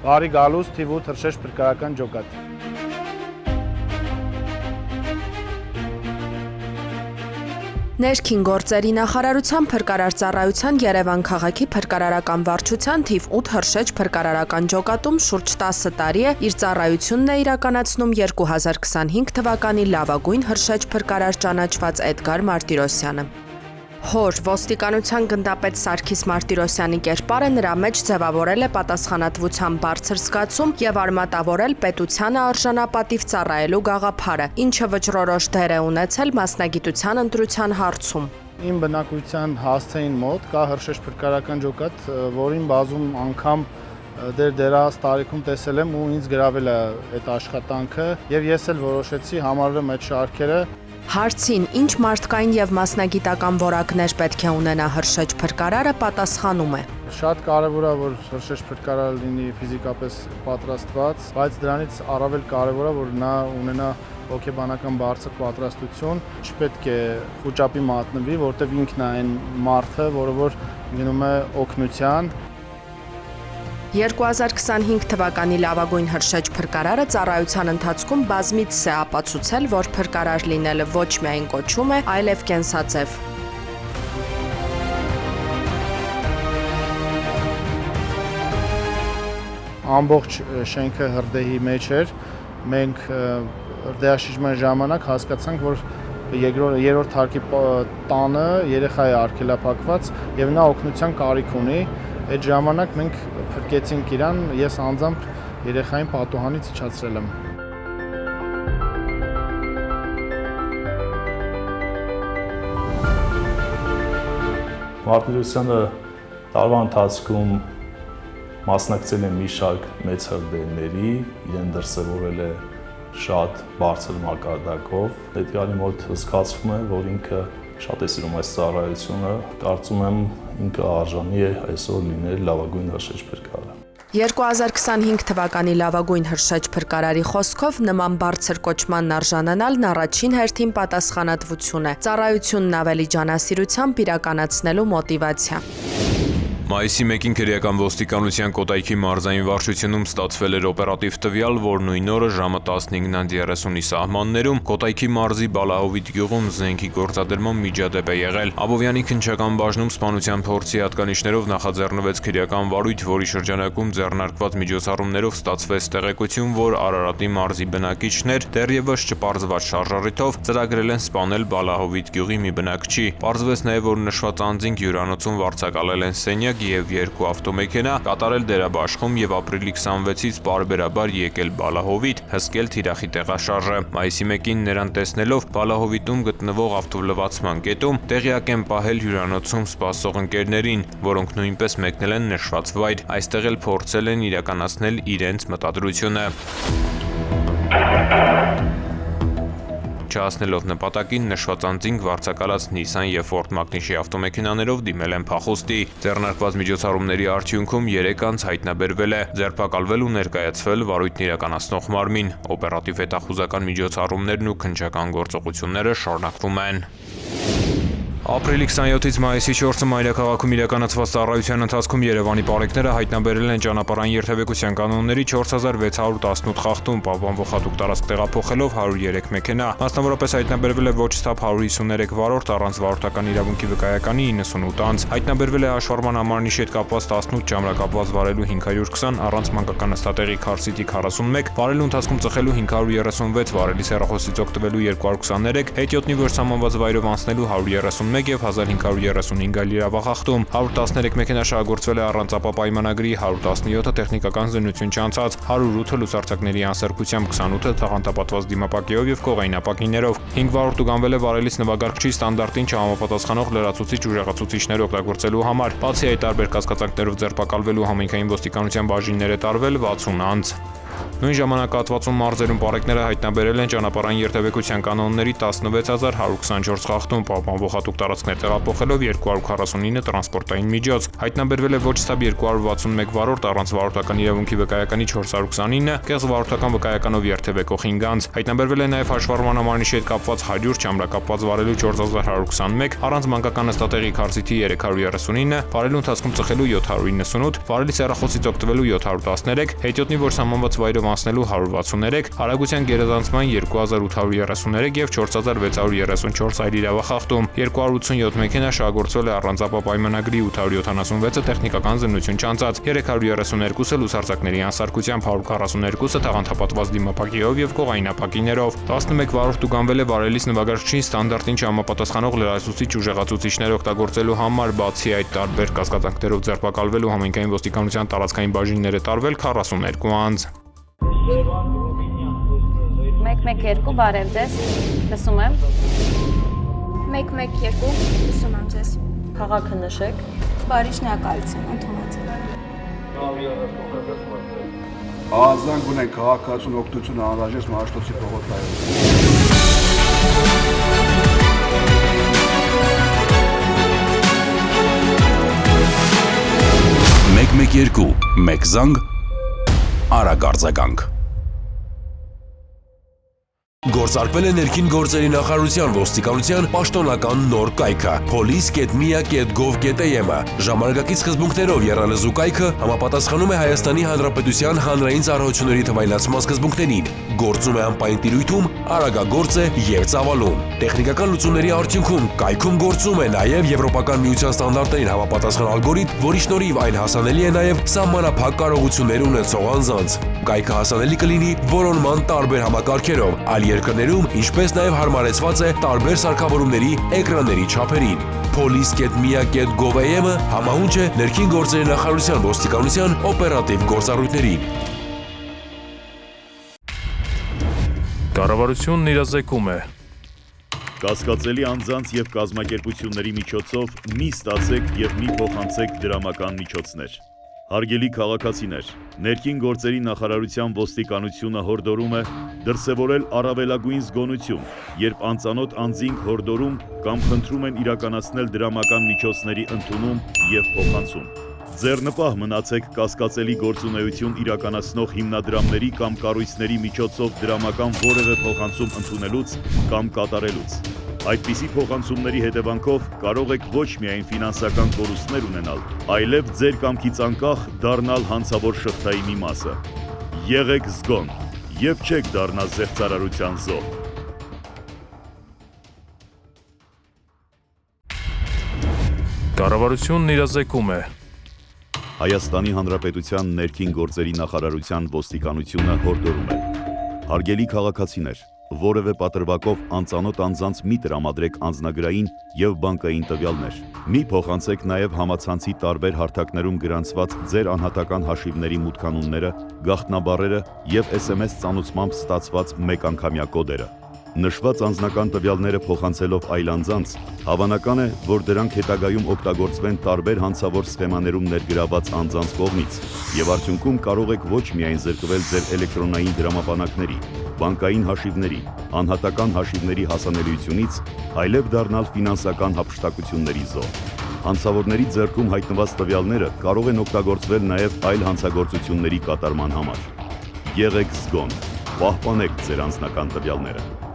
Բարի գալուս թիվ 8 հրշեջ փրկարարական ջոկատ։ Ներքին գործերի նախարարության փրկարար ծառայության Երևան քաղաքի փրկարարական վարչության թիվ 8 հրշեջ փրկարարական ջոկատում շուրջ 10 տարի է իր ծառայությունն է իրականացնում 2025 թվականի լավագույն հրշեջ փրկարար ճանաչված Էդգար Մարտիրոսյանը։ Հոր ոստիկանության գնդապետ Սարգիս Մարտիրոսյանի կերպարը նրա մեջ ձևավորել է պատասխանատվության բարձր զգացում եւ արմատավորել պետությանը արժանապատիվ ծառայելու գաղափարը, ինչը վճռորոշ դեր է ունեցել մասնագիտության ընտրության հարցում։ Իմ բնակության հասցեին մոտ կա հրշեջ փրկարարական ջոկատ, որին բազում անգամ դերահաս տարիքում տեսել եմ ու ինձ գրավել է այդ աշխատանքը եւ ես էլ որոշեցի համարել այդ շարքերը։ Հարցին ինչ մարդկային եւ մասնագիտական որակներ պետք է ունենա հրշեջ փրկարարը պատասխանում է։ Շատ կարևոր է, որ հրշեջ փրկարարը լինի ֆիզիկապես պատրաստված, բայց դրանից առավել կարևոր է, որ նա ունենա հոգեբանական բարձր պատրաստություն, չպետք է խոճապի մատնվի, որտեղ ինքն է այն մարդը, որը որ գնում է օգնության։ 2025 թվականի լավագույն հրշեջ փրկարարը ծառայության ընթացքում բազմիցս է ապացուցել, որ փրկարար լինելը ոչ միայն կոչում է, այլև կենսաձև։ Ամբողջ շենքը հրդեհի մեջ էր, մենք հրդեհաշիժման ժամանակ հասկացանք, որ երրորդ հարկի տանը երեխա է արգելափակված եւ նա օգնության կարիք ունի։ Այդ ժամանակ մենք փրկեցինք իրան, ես անձամբ երեխային պատուհանից իջացրել եմ։ Մարտիրոսյանը տարվա ընթացքում մասնակցել է մի շարք մեծ հրդեհների, իրեն դրսևորել է շատ բարձր մակարդակով։ Պետյանի մոտ զգացվում է, որ ինքը շատ է սիրում այս ծառայությունը, կարծում եմ ինքը արժանի է այսօր լինել լավագույն հրշեջ փրկարար։ 2025 թվականի լավագույն հրշեջ փրկարարի խոսքով նման բարձր կոչմանն արժանանալն առաջին հերթին պատասխանատվություն է, ծառայությունն ավելի ջանասիրությամբ իրականացնելու մոտիվացիա։ Մայիսի 1-ին քրեական ոստիկանության Կոտայքի մարզային վարչությունում ստացվել էր օպերատիվ տվյալ, որ նույն օրը ժամը 15:30-ի սահմաններում Կոտայքի մարզի Բալահովիտ գյուղում զենքի գործադրման միջադեպ է եղել։ Աբովյանի քննչական բաժնում սպանության փորձի հատկանիշներով նախաձեռնվեց քրեական վարույթ, որի շրջանակում ձեռնարկված միջոցառումներով ստացվեց տեղեկություն, որ Արարատի մարզի բնակիչներ դեռևս չպարզված շարժառիթով ծրագրել են սպանել Բալահովիտ գյուղի մի բնակչի։ Պարզվեց նաև, որ նշված անձինք հյուրանոցում վարձակալել են սենյակ եւ 2 ավտոմեքենա, կատարել դերաբաշխում եւ ապրիլի 26-ից պարբերաբար եկել Բալահովիտ, հսկել թիրախի տեղաշարժը։ Մայիսի 1-ին նրան տեսնելով Բալահովիտում գտնվող ավտոլվացման կետում տեղյակ են պահել հյուրանոցում սպասող ընկերներին, որոնք նույնպես մեկնել են նշված վայր, այստեղ էլ փորձել են իրականացնել իրենց մտադրությունը։ Չհասնելով նպատակին, նշված անձինք վարձակալած Nissan եւ Ford Magnishi ավտոմեքենաներով դիմել են փախուստի։ Ձեռնարկված միջոցառումների արդյունքում 3 անձ հայտնաբերվել է, ձերբակալվել ու ներկայացվել վարույթն իրականացնող մարմին։ Օպերատիվ հետախուզական միջոցառումներն ու քննչական գործողությունները շարունակվում են։ Ապրիլի 27-ից մայիսի 4-ը Մայրաքաղաքում իրականացված ծառայության ընթացքում Երևանի պարեկները հայտնաբերել են ճանապարհային երթևեկության կանոնների 4618 խախտում, պահպանվող հատուկ տարածք տեղափոխելով 103 մեքենա։ Մասնավորապես հայտնաբերվել է ոչ սթափ 153 վարորդ, առանց վարորդական իրավունքի վկայականի 98 անձ, հայտնաբերվել է հաշվառման համարնիշի հետ կապված 18 ժամանակապված վարելու 520, առանց մանկական նստատեղի Քարսիտի 41, վարելու ընթացքում ծխելու 536, վարելիս հեռախոսից օգտվելու 223, հետիոտնի վրա սահմանված վայրով անցնելու 131 եւ 1535 այլ իրավախախտում, 113 մեքենա շահագործվել է առանց ապապայմանագրի, 117-ը տեխնիկական զննություն չանցած, 108-ը լուսարձակների անսարքությամբ, 28-ը թաղանթապատված դիմապակեով եւ կողայնապակիներով, 5 վարորդ ուղղանվել է վարելիս նվագարկչի ստանդարտին չհամապատասխանող լրացուցիչ ուժեղացուցիչներ օգտագործելու համար։ Բացի այդ տարբեր կասկածանքներով ձերբակալվելու համայնքային ոստիկանության բաժիններ է տարվել 60 անձ։ Նույն ժամանակահատվածում մարզերում պարեկները հայտնաբերել են ճանապարհային երթևեկության կանոնների 16124 խախտում, պահպանվող հատուկ տարածքներ տեղափոխելով 249 տրանսպորտային միջոց։ Հայտնաբերվել է ոչ ստաբ 261 վարորդ առանց վարորդական իրավունքի վկայականի 429, կեղծ վարորդական վկայականով երթևեկող 5 անձ։ Հայտնաբերվել է նաև հաշվառման համարնիշի հետ կապված 100, չամրակապված վարելու 4121, առանց մանկական նստատեղի քարծիթի 339, վարելու ընթացքում ծխելու 798, վարելի սեռախոսից օգտվելու 713, հետիոտնի որ սահմանված վայրով անցնելու 163, արագության գերազանցման 2833 եւ 4634 այլ իրավախախտում, 287 մեքենա շահագործվել է առանձապահ պայմանագրի 876-ը տեխնիկական զննություն չանցած, 332-ը լուսարձակների անսարքությամբ, 142-ը թաղանթապատված դիմապակիով եւ կողայնապակիներով, 11 վարորդ ուղղանվել է վարելիս նվագարկչին ստանդարտին չհամապատասխանող լրացուցիչ ուժեղացուցիչներ օգտագործելու համար, բացի այդ տարբեր կասկածանքներով ձերբակալվել ու համայնքային ոստիկանության տարածքային բաժիններ է տարվել 42 անձ։ 112 բարև ձեզ, լսում եմ։ 112 լսում եմ ձեզ։ Քաղաքը նշեք։ Բարի շնորհակալություն, ընդունած։ Ահազանգ ունենք քաղաքացուն օգնություն անհրաժեշտ Մաշտոցի փողոցներում։ Մեկ 1 զանգ, արագ արձագանք։ Գործարկվել է ներքին գործերի նախարարության ոստիկանության պաշտոնական նոր կայքը police.mia.gov.am-ը։ Ժամանակակից սկզբունքներով եռալեզու կայքը համապատասխանում է Հայաստանի Հանրապետության հանրային ծառայությունների թվայնացման սկզբունքներին, գործում է անպայման տիրույթում, արագագործ է եւ ծավալուն։ Տեխնիկական լուծումների արդյունքում կայքում գործում է նաեւ Եվրոպական միության ստանդարտներին համապատասխան ալգորիթմ, որի շնորհիվ այն հասանելի է նաեւ սահմանափակ կարողություններ ունեցող անձանց։ Կայքը հասանելի կլինի որոնման տարբեր համակարգերով, այլ երկրներում, ինչպես նաև հարմարեցված է տարբեր սարքավորումների էկրանների չափերին։ police.mia.gov.am-ը համահունչ է ներքին գործերի նախարարության ոստիկանության օպերատիվ գործառույթներին։ Կառավարությունն իրազեկում է։ Կասկածելի անձանց եւ կազմակերպությունների միջոցով մի ստացեք եւ մի փոխանցեք դրամական միջոցներ։ Հարգելի քաղաքացիներ, ներքին գործերի նախարարության ոստիկանությունը հորդորում է դրսևորել առավելագույն զգոնություն, երբ անծանոթ անձինք հորդորում կամ խնդրում են իրականացնել դրամական միջոցների ընդունում եւ փոխանցում։ Ձեռնպահ մնացեք կասկածելի գործունեություն իրականացնող հիմնադրամների կամ կառույցների միջոցով դրամական որևէ փոխանցում ընդունելուց կամ կատարելուց։ Այդպիսի փոխանցումների հետևանքով կարող եք ոչ միայն ֆինանսական կորուստներ ունենալ, այլև ձեր կամքից անկախ դառնալ հանցավոր շղթայի մի մասը։ Եղեք զգոն եւ չեք դառնա զեղծարարության զոհ։ Կառավարությունն իրազեկում է։ Հայաստանի Հանրապետության ներքին գործերի նախարարության ոստիկանությունը հորդորում է. Հարգելի քաղաքացիներ, որևէ պատրվակով անծանոթ անձանց մի տրամադրեք անձնագրային եւ բանկային տվյալներ։ Մի փոխանցեք նաեւ համացանցի տարբեր հարթակներում գրանցված ձեր անհատական հաշիվների մուտքանունները, գաղտնաբառերը եւ SMS ծանուցմամբ ստացված մեկանգամյա կոդերը։ Նշված անձնական տվյալները փոխանցելով այլ անձանց, հավանական է, որ դրանք հետագայում օգտագործվեն տարբեր հանցավոր սխեմաներում ներգրաված անձանց կողմից, եւ արդյունքում կարող եք ոչ միայն զրկվել ձեր էլեկտրոնային դրամապանակների, բանկային հաշիվների, անհատական հաշիվների հասանելիությունից, այլև դառնալ ֆինանսական հափշտակությունների զոհ։ Հանցավորների ձեռքում հայտնված տվյալները կարող են օգտագործվել նաեւ այլ հանցագործությունների կատարման համար։ Եղեք զգոն, պահպանեք ձեր անձնական տվյալները։